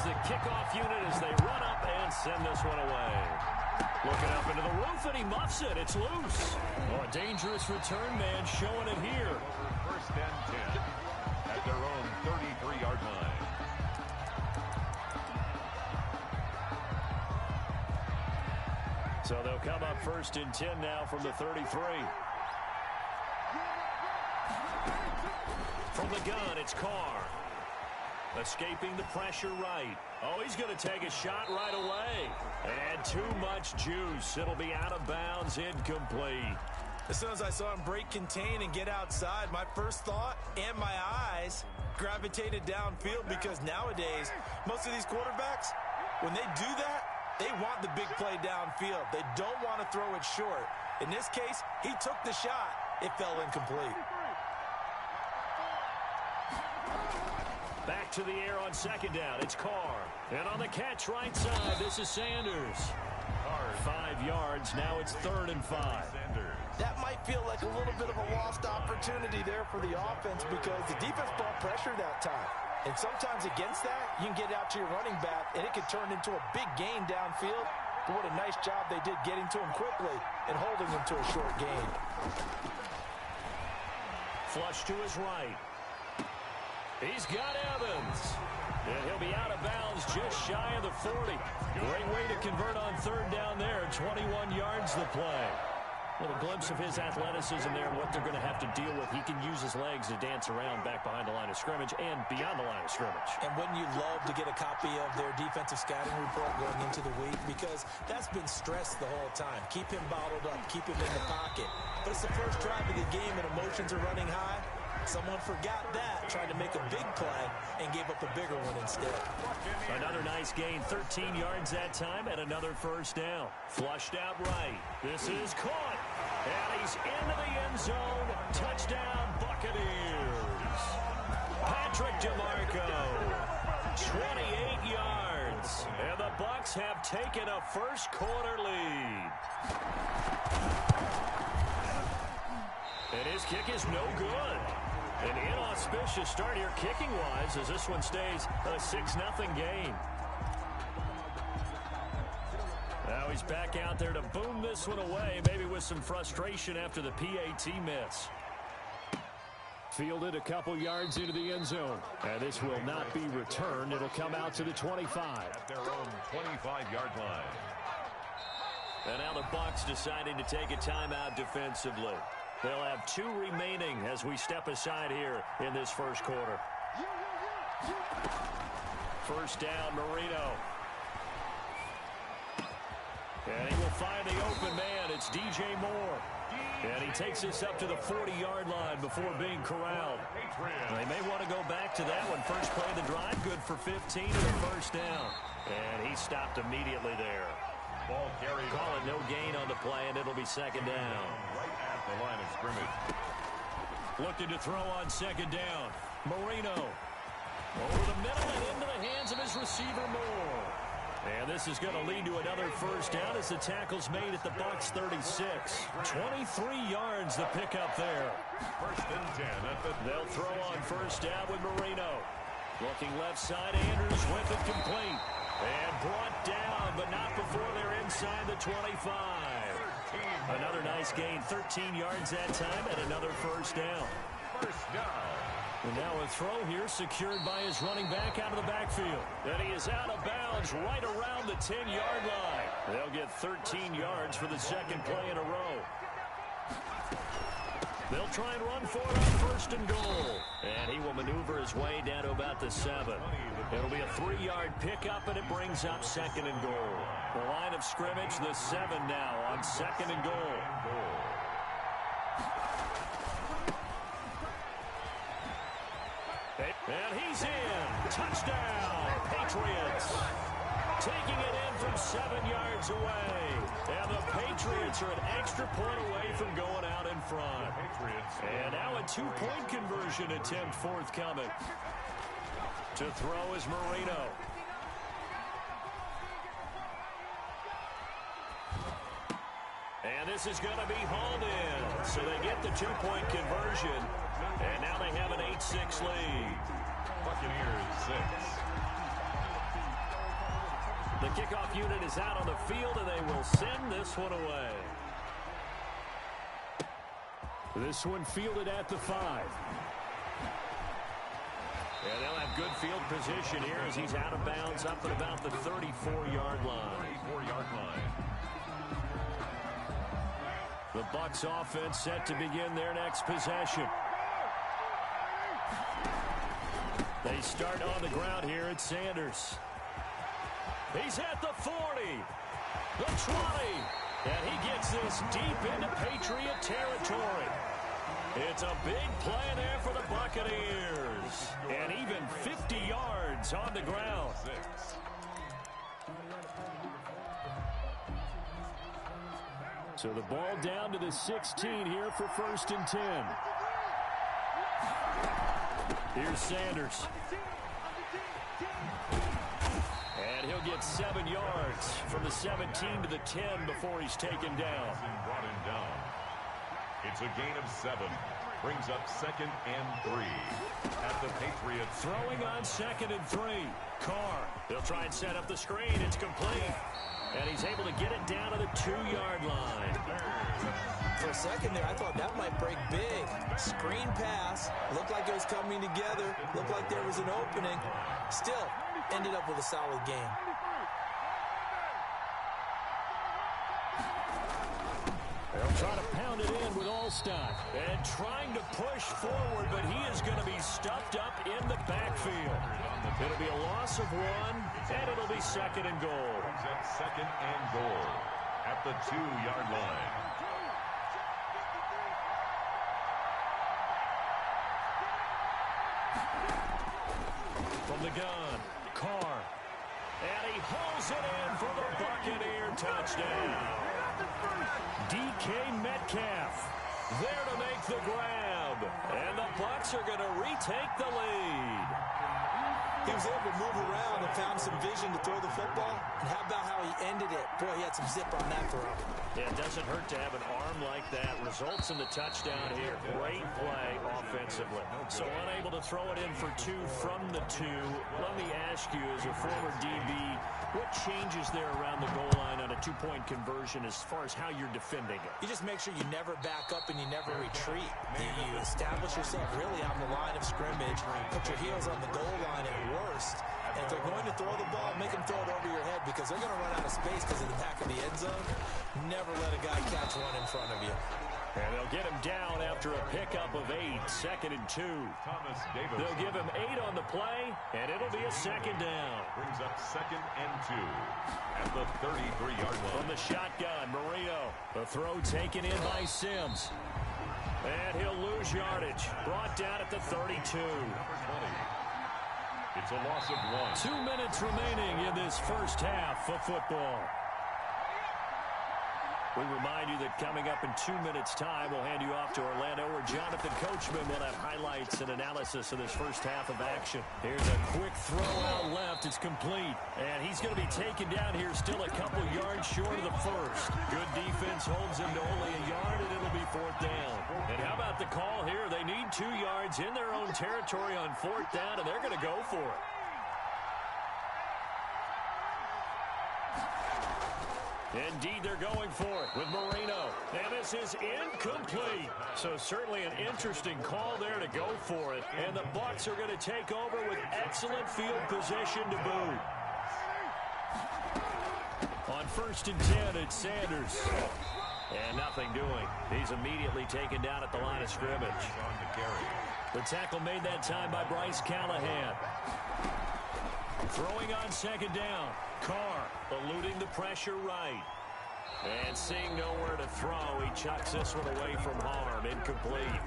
The kickoff unit as they run up and send this one away. Looking up into the roof, and he muffs it. It's loose. Oh, a dangerous return man showing it here. Over first and 10 at their own 33-yard line. So they'll come up 1st and 10 now from the 33. From the gun, it's Carr. Escaping the pressure right. Oh, he's going to take a shot right away. And too much juice. It'll be out of bounds, incomplete. As soon as I saw him break contain and get outside, my first thought and my eyes gravitated downfield, because nowadays, most of these quarterbacks, when they do that, they want the big play downfield. They don't want to throw it short. In this case, he took the shot. It fell incomplete. Back to the air on 2nd down. It's Carr. And on the catch right side, this is Sanders. Carr, 5 yards. Now it's 3rd and 5. That might feel like a little bit of a lost opportunity there for the offense, because the defense brought pressure that time. And sometimes against that, you can get out to your running back, and it could turn into a big gain downfield. But what a nice job they did getting to him quickly and holding him to a short gain. Flush to his right. He's got Evans. And he'll be out of bounds just shy of the 40. Great way to convert on 3rd down there. 21 yards the play. A little glimpse of his athleticism there and what they're going to have to deal with. He can use his legs to dance around back behind the line of scrimmage and beyond the line of scrimmage. And wouldn't you love to get a copy of their defensive scouting report going into the week? Because that's been stressed the whole time. Keep him bottled up. Keep him in the pocket. But it's the first drive of the game and emotions are running high. Someone forgot that, tried to make a big play, and gave up a bigger one instead. Another nice gain, 13 yards that time, and another 1st down. Flushed out right. This is caught. And he's into the end zone. Touchdown, Buccaneers. Patrick DeMarco, 28 yards. And the Bucs have taken a first-quarter lead. And his kick is no good. An inauspicious start here kicking-wise as this one stays a 6-0 game. Now he's back out there to boom this one away, maybe with some frustration after the PAT miss. Fielded a couple yards into the end zone. And this will not be returned. It'll come out to the 25. At their own 25-yard line. And now the Bucs deciding to take a timeout defensively. They'll have 2 remaining as we step aside here in this first quarter. 1st down, Marino. And he will find the open man. It's DJ Moore. And he takes this up to the 40-yard line before being corralled. They may want to go back to that one. First play of the drive, good for 15 and a 1st down. And he stopped immediately there. Ball carried. Call it no gain on the play, and it'll be 2nd down. Right at the line of scrimmage. Looking to throw on 2nd down. Marino. Over the middle and into the hands of his receiver, Moore. And this is going to lead to another 1st down as the tackle's made at the Bucs 36. 23 yards the pickup there. 1st and 10 at the... They'll throw on 1st down with Marino. Looking left side, Andrews with it complete. And brought down, but not before they're inside the 25. Another nice gain, 13 yards that time, and another 1st down. 1st down. And now a throw here secured by his running back out of the backfield. And he is out of bounds right around the 10-yard line. They'll get 13 yards for the 2nd play in a row. They'll try and run for it on 1st and goal. And he will maneuver his way down to about the 7. It'll be a 3-yard pickup, and it brings up 2nd and goal. The line of scrimmage, the 7 now on 2nd and goal. And he's in. Touchdown, Patriots. Taking it in from 7 yards away. And the Patriots are an extra point away from going out in front. And now a 2-point conversion attempt forthcoming. To throw is Marino. And this is going to be hauled in. So they get the 2-point conversion. And now they have an 8-6 lead. Buccaneers 6. The kickoff unit is out on the field, and they will send this one away. This one fielded at the 5. And they'll have good field position here as he's out of bounds up at about the 34-yard line. 34-yard line. The Bucs offense set to begin their next possession. They start on the ground here at Sanders. He's at the 40, the 20, and he gets this deep into Patriot territory. It's a big play there for the Buccaneers, and even 50 yards on the ground. So the ball down to the 16 here for 1st and 10. Here's Sanders. And he'll get 7 yards from the 17 to the 10 before he's taken down. Brought him down. It's a gain of 7. Brings up 2nd and 3 at the Patriots. Throwing on 2nd and 3. Carr. They'll try and set up the screen. It's complete. And he's able to get it down to the 2-yard line. For a second there, I thought that might break big. Screen pass. Looked like it was coming together. Looked like there was an opening. Still, ended up with a solid game. They'll try to pound it in with Allstock. And trying to push forward, but he is going to be stuffed up in the backfield. It'll be a loss of 1, and it'll be 2nd and goal. At 2nd and goal at the 2-yard line. From the gun, Carr. And he hauls it in for the Buccaneer touchdown. DK Metcalf there to make the grab. And the Bucs are going to retake the lead. He was able to move around and found some vision to throw the football. And how about how he ended it? Boy, he had some zip on that throw. Yeah, it doesn't hurt to have an arm like that. Results in the touchdown here. Great play offensively. So unable to throw it in for 2 from the 2. Let me ask you, as a former DB, what changes there around the goal line on a 2-point conversion as far as how you're defending it? You just make sure you never back up and you never retreat. You establish yourself really on the line of scrimmage, put your heels on the goal line at worst. And if they're going to throw the ball, make them throw it over your head because they're going to run out of space because of the back of the end zone. Never let a guy catch one in front of you. And they'll get him down after a pickup of 8, 2nd and 2. They'll give him 8 on the play, and it'll be a 2nd down. Brings up 2nd and 2 at the 33-yard line. From the shotgun, Marino. The throw taken in by Sims. And he'll lose yardage. Brought down at the 32. Number 20. It's a loss of 1. 2 minutes remaining in this first half of football. We remind you that coming up in 2 minutes' time, we'll hand you off to Orlando, where Jonathan Coachman will have highlights and analysis of this first half of action. Here's a quick throw out left. It's complete. And he's going to be taken down here still a couple yards short of the first. Good defense holds him to only a yard, and it'll be 4th down. And how about the call here? They need 2 yards in their own territory on 4th down, and they're going to go for it. Indeed, they're going for it with Marino. And this is incomplete. So certainly an interesting call there to go for it. And the Bucs are going to take over with excellent field position to boot. On 1st and 10, it's Sanders. And nothing doing. He's immediately taken down at the line of scrimmage. The tackle made that time by Bryce Callahan. Throwing on 2nd down. Carr eluding the pressure right. And seeing nowhere to throw, he chucks this one away from harm. Incomplete.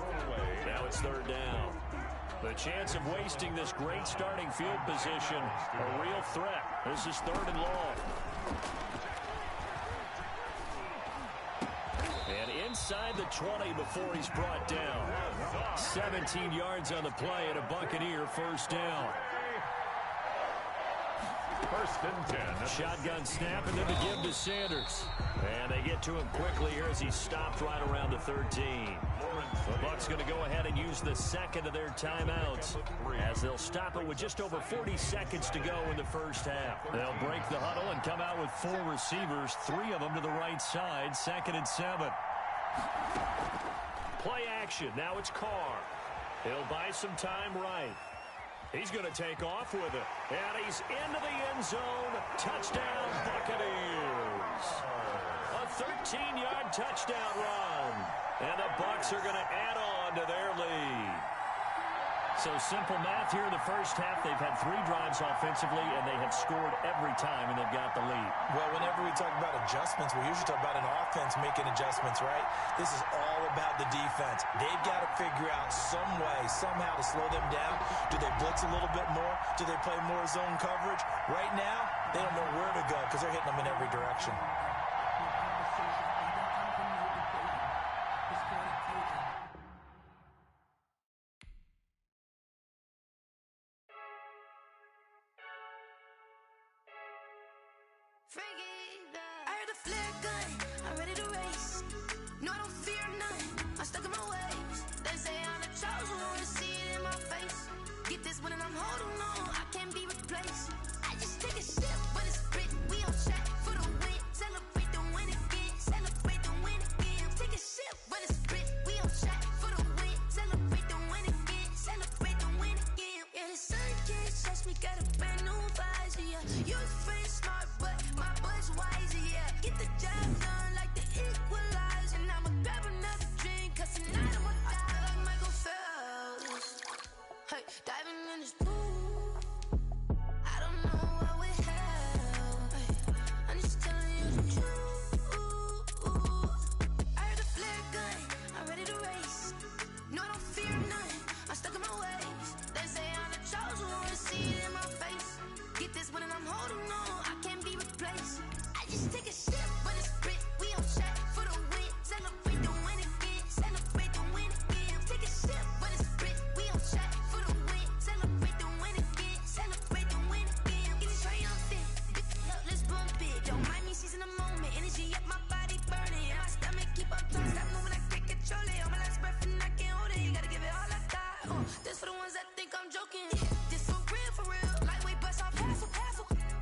Now it's 3rd down. The chance of wasting this great starting field position, a real threat. This is 3rd and long. And inside the 20 before he's brought down. 17 yards on the play and a Buccaneer 1st down. 1st and 10. Shotgun snap and then the give to Sanders. And they get to him quickly here as he's stopped right around the 13. The Bucs going to go ahead and use the 2nd of their timeouts as they'll stop it with just over 40 seconds to go in the first half. They'll break the huddle and come out with 4 receivers, 3 of them to the right side, 2nd and 7. Play action. Now it's Carr. He'll buy some time right. He's going to take off with it. And he's into the end zone. Touchdown, Buccaneers. A 13-yard touchdown run. And the Bucs are going to add on to their lead. So simple math here in the first half. They've had 3 drives offensively, and they have scored every time, and they've got the lead. Well, whenever we talk about adjustments, we usually talk about an offense making adjustments, right? This is all about the defense. They've got to figure out some way, somehow to slow them down. Do they blitz a little bit more? Do they play more zone coverage? Right now, they don't know where to go because they're hitting them in every direction. I heard the flare gun, I'm ready to race. No, I don't fear none, I'm stuck in my ways. They say I'm the chosen one, see it in my face. Get this one and I'm holding on, I can't be replaced. I just take a sip, but it's written, we on track for the win. Celebrate the win again, celebrate the win again. Take a sip, but it's written, we on track for the win. Celebrate the win again, celebrate the win again. Yeah, the sun can't touch me, got a brand new visor, yeah. You friend smart, but my bud's wiser, yeah. Get the job done like the equalizer. And I'ma grab another drink, cause tonight I'ma die like Michael Phelps. Hey, diving in this pool, I don't know what we have. Hey, I'm just telling you the truth. I heard the flare gun, I'm ready to race. No, I don't fear none, I'm stuck in my ways. They say I'm the chosen one, see it in my face. Get this one and I'm holding on, I can't be replaced. I just take a sip, but it's written, we on track for the win. Celebrate the win again, celebrate the win again. Take a sip, but it's written, we on track for the win. Celebrate the win again, celebrate the win again. Get it triumphant, look, let's bump it. Don't mind me seizing the moment, energy up my body burning. And my stomach keep up talking, stop moving, I can't control it. On my last breath and I can't hold it, you gotta give it all I got. This for the ones that think I'm joking. This for real, lightweight bust off half.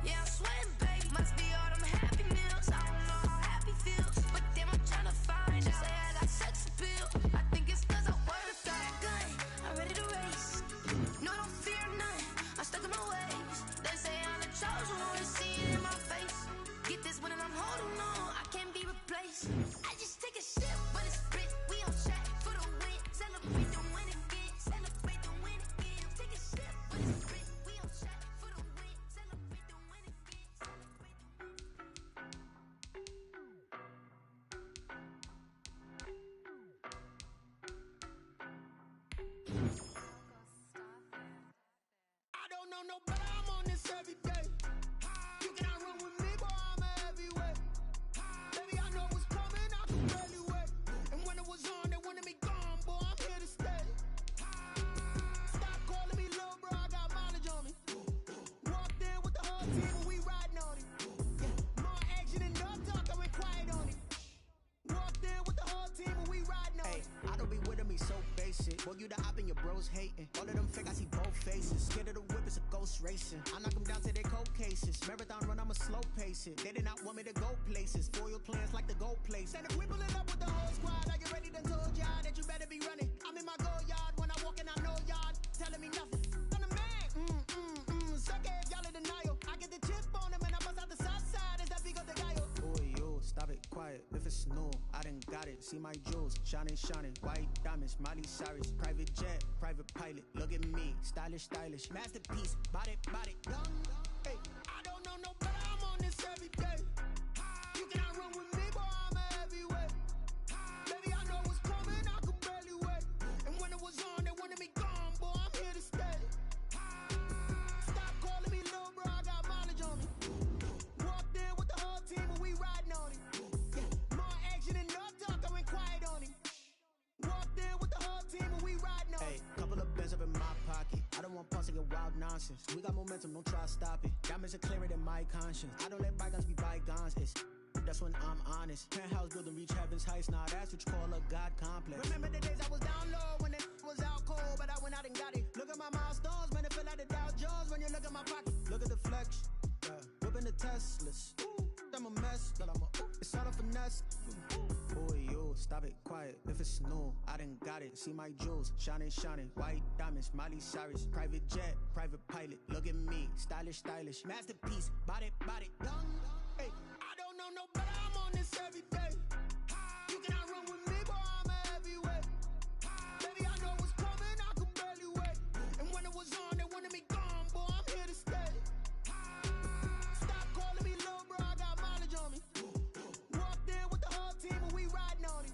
Yeah, I'm sweating, babe. Must be all them happy meals. I don't know how happy feels, but damn, I'm tryna find out. Say I got sex appeal. I think it's cause I wear a fat gun. I'm ready to race. No, I don't fear none. I'm stuck in my ways. They say I'm the chosen one, see it in my face. Get this one and I'm holding on, I can't be replaced. I just take a sip, but it's written, we on track for the win. Celebrate the win again, celebrate the win again. Take a sip, but it's written, we on track for the win. Celebrate the win again, celebrate the win. I don't know no better, I'm on this every day. You cannot run with me, boy, I'm a heavyweight. Baby, I know what's coming, I can barely wait. And when it was on, they wanted me gone, boy, I'm here to stay. Stop calling me little bro, I got mileage on me. Walked in with the whole team and we riding on it. More action and no talk, I went quiet on it. Walked in with the whole team and we riding on it. I don't be with me so basic. Boy, you the op and your bros hating. All of them fake, I see both faces. Scared of the whip, it's a ghost racing. I knock them down to their cold cases. Marathon run, I'ma slow pace it. They did not want me to go places. Foil plans like the gold place. And if we pulling up with the whole squad, are you ready to told y'all that you better be running? I'm in my go yard. When I walk in, I know y'all telling me nothing. I'm the man. Suck it, y'all in denial. I get the chip on them and I bust out the south side. Is that big of the guy? Boy, yo, stop it, quiet. If it's new, I done got it. See my jewels, shining. White diamonds, Miley Cyrus. Private jet, private pilot. Look at me, stylish. Masterpiece, body, young. Hey, I don't know no better, I'm on this every day. You cannot run with me, boy, I'm a heavyweight. Baby, I know what's coming, I can barely wait. And when it was on, they wanted me gone, boy, I'm here to stay. Stop calling me little bro, I got mileage on me. Walked in with the whole team and we riding on it. More action and no talk, I went quiet on it. Walked in with the whole team and we riding on it. Hey, couple of bands up in my pocket. I don't want pause to get wild nonsense. We got momentum, don't try to stop it. Diamonds are clearer than my conscience. I don't let bygones be bygones. That's when I'm honest. Penthouse building, reach heaven's heights. Now that's what you call a God complex. Remember the days I was down low when it was out cold, but I went out and got it. Look at my milestones, man, it feel like the Dow Jones when you look at my pocket. Look at the flex, whipping the Teslas. I'm a mess, but it's all a finesse. Boy, yo, stop it, quiet. If it's new, I done got it. See my jewels, shining, shining. White diamonds, Miley Cyrus. Private jet, private pilot. Look at me, stylish, stylish. Masterpiece, body, body. Young, hey. I don't know no better, I'm on this every day. You cannot run with me, boy, I'm a heavyweight. Baby, I know what's coming, I could barely wait. And when it was on, they wanted me gone, boy, I'm here to stay. Stop calling me little bro, I got mileage on me. Walked in with the whole team and we riding on it.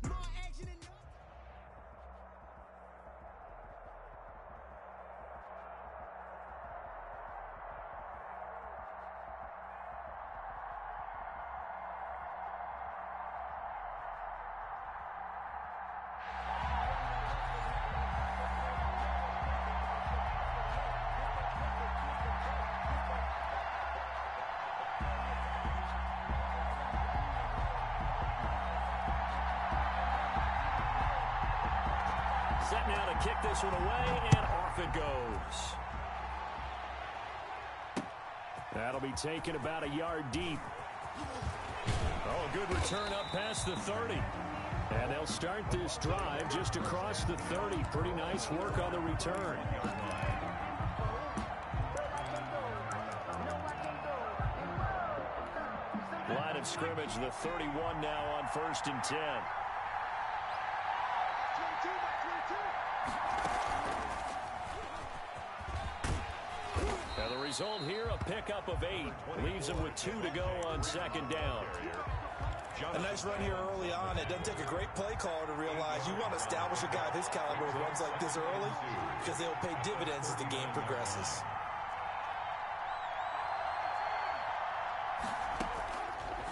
More action than Set now to kick this one away, and off it goes. That'll be taken about a yard deep. Oh, good return up past the 30. And they'll start this drive just across the 30. Pretty nice work on the return. Line of scrimmage, the 31 now on 1st and 10. Now the result here, a pickup of 8. Leaves him with 2 to go on 2nd down. A nice run here early on. It doesn't take a great play caller to realize you want to establish a guy of his caliber with runs like this early because they'll pay dividends as the game progresses.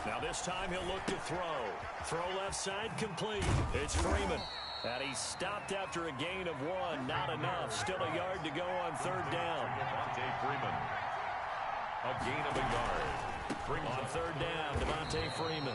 Now this time he'll look to throw. Throw left side complete. It's Freeman. And he stopped after a gain of 1. Not enough. Still a yard to go on 3rd down. Devontae Freeman. A gain of a yard. On 3rd down, Devontae Freeman.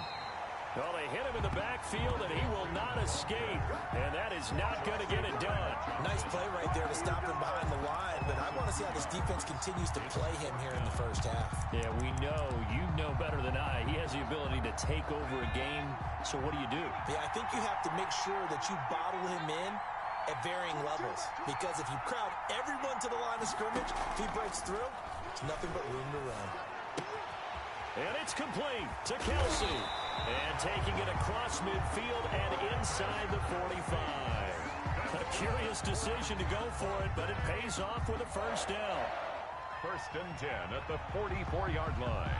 Well, they hit him in the backfield, and he will not escape. And that is not going to get it done. Nice play right there to stop him behind the line, but I want to see how this defense continues to play him here in the first half. Yeah, we know. You know better than I. He has the ability to take over a game. So what do? Yeah, I think you have to make sure that you bottle him in at varying levels. Because if you crowd everyone to the line of scrimmage, if he breaks through, it's nothing but room to run. And it's complete to Kelsey. And taking it across midfield and inside the 45. A curious decision to go for it, but it pays off with a 1st down. 1st and 10 at the 44-yard line.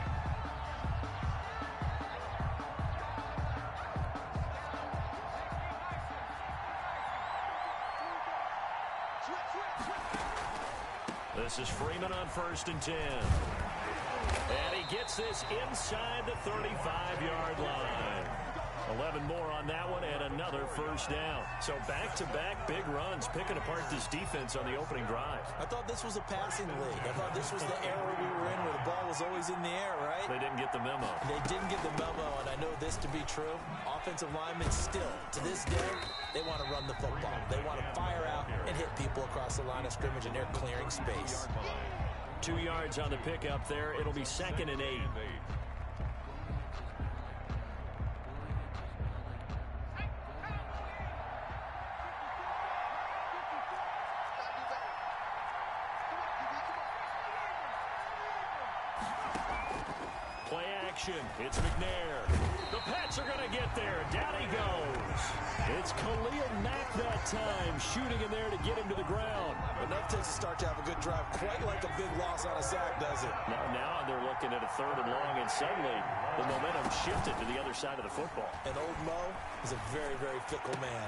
This is Freeman on 1st and 10. And he gets this inside the 35-yard line. 11 more on that one and another 1st down. So back-to-back big runs, picking apart this defense on the opening drive. I thought this was a passing league. I thought this was the era we were in where the ball was always in the air, right? They didn't get the memo. They didn't get the memo, and I know this to be true. Offensive linemen still, to this day, they want to run the football. They want to fire out and hit people across the line of scrimmage, and they're clearing space. 2 yards on the pickup there. It'll be 2nd and 8. Play action. It's McNair. The Pats are going to get there. Down he goes. It's Khalil Mack that time, shooting in there to get him to the ground. Enough takes to start to have a good drive, quite like a big loss on a sack, does it? Now they're looking at a 3rd and long, and suddenly the momentum shifted to the other side of the football. And old Mo is a very, very fickle man.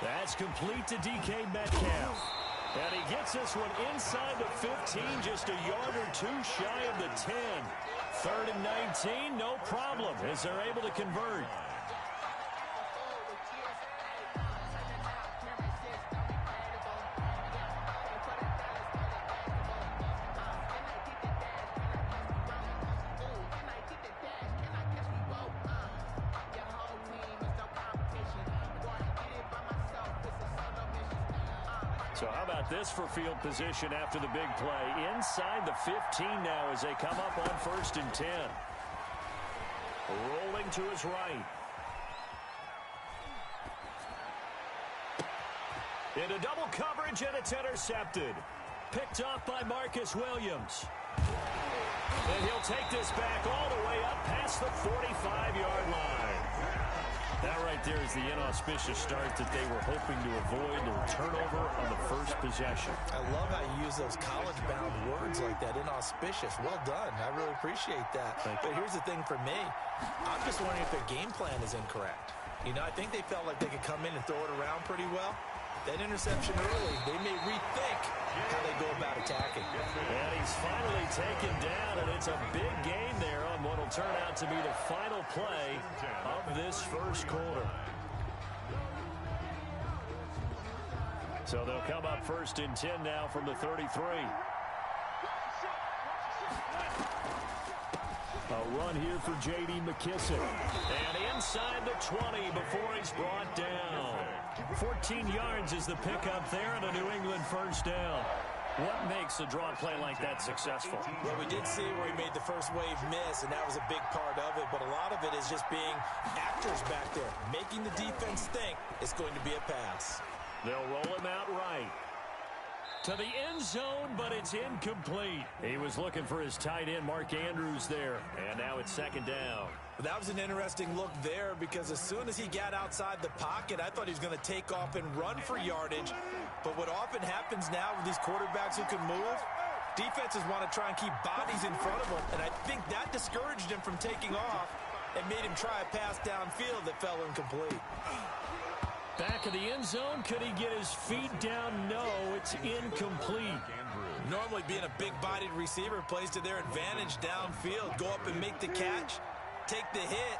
That's complete to DK Metcalf. And he gets this one inside the 15, just a yard or 2 shy of the 10. 3rd and 19, no problem, as they're able to convert. So how about this for field position after the big play? Inside the 15 now as they come up on 1st and 10. Rolling to his right. Into double coverage, and it's intercepted. Picked off by Marcus Williams. And he'll take this back all the way up past the 45-yard line. That right there is the inauspicious start that they were hoping to avoid, the turnover on the first possession. I love how you use those college-bound words like that, inauspicious. Well done. I really appreciate that. But here's the thing for me. I'm just wondering if their game plan is incorrect. You know, I think they felt like they could come in and throw it around pretty well. That interception early, they may rethink how they go about attacking. And he's finally taken down, and it's a big gain there on what will turn out to be the final play of this first quarter. So they'll come up first and 10 now from the 33. A run here for J.D. McKissick. And inside the 20 before he's brought down. 14 yards is the pickup there, and a New England first down. What makes a draw play like that successful? Well, we did see where he made the first wave miss, and that was a big part of it. But a lot of it is just being actors back there, making the defense think it's going to be a pass. They'll roll him out right to the end zone, but it's incomplete. He was looking for his tight end, Mark Andrews, there. And now it's second down. That was an interesting look there because as soon as he got outside the pocket, I thought he was going to take off and run for yardage. But what often happens now with these quarterbacks who can move, defenses want to try and keep bodies in front of them. And I think that discouraged him from taking off and made him try a pass downfield that fell incomplete. Back of the end zone, could he get his feet down? No, it's incomplete. Normally being a big-bodied receiver plays to their advantage downfield. Go up and make the catch, take the hit,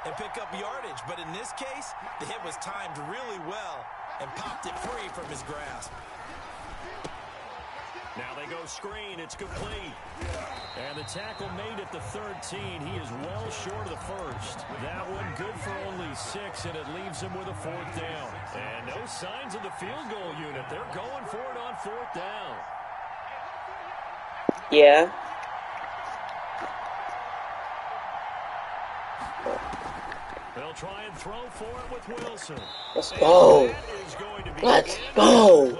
and pick up yardage. But in this case, the hit was timed really well and popped it free from his grasp. Now they go screen. It's complete. And the tackle made at the 13. He is well short of the first. That one good for only 6, and it leaves him with a fourth down. And no signs of the field goal unit. They're going for it on fourth down. Yeah. They'll try and throw for it with Wilson. Let's go. Let's go.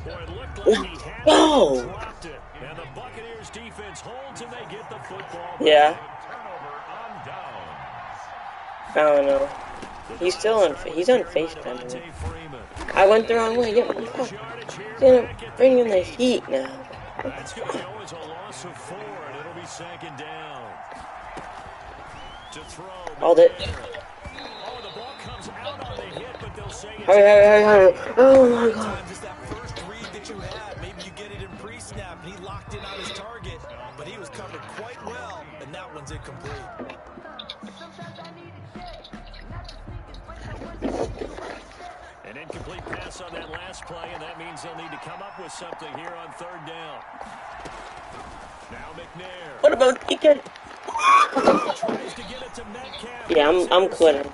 Boy, it looked like he had it, dropped it. And the Buccaneers defense holds and they get the football. Yeah. I don't know. He's still on. He's on FaceTime. I went the wrong way. Yeah, what the fuck? He's gonna bring in the heat now. That's going to go as a loss of 4, and it'll be second down. To throw. Hold it. Oh, the ball comes out on the hit, but they'll say it's Hurry. Oh my god. Just that first read that you had. Maybe you get it in pre-snap, and he locked in on his target, but he was covered quite well, and that one's incomplete. An incomplete pass on that last play, and that means they'll need to come up with something here on third down. Now McNair. What about Deacon? Tries to get it to Metcalf. Yeah, I'm quitting.